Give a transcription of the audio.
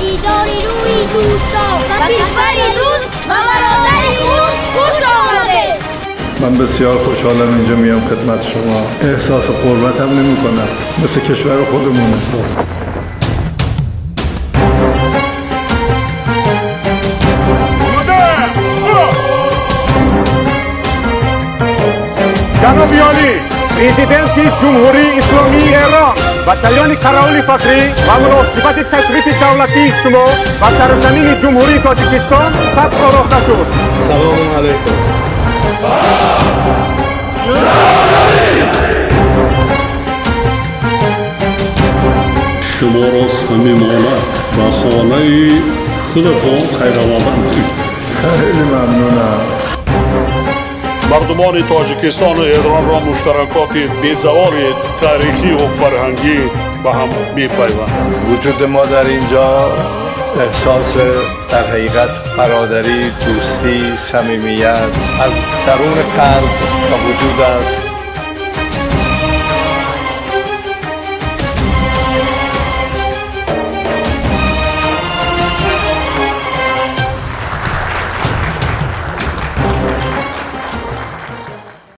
دیدار روی دوستان و کشوری دوست و برادری خوب خوش آمده. من بسیار خوشحالم اینجا میام خدمت شما. احساس غربت هم نمی کنم، مثل کشور خودمونه. جناب عالی، پرزیدنت جمهوری اسلامی ایران و جریان قراول فخری و مناسبت تشریف دولتی شما و سرزمین جمهوری تاجیکستان ثبت آراخته شد. سلام علیکم. شما را صمیمانه و خانه خودتان خیرآمدم می‌گویم. خیلی ممنونم. مردمان تاجیکستان و ایران را مشترکات بی‌زوال تاریخی و فرهنگی به هم می‌پیوندد. وجود ما در اینجا احساس در حقیقت برادری، دوستی، صمیمیت از درون قلب و وجود است.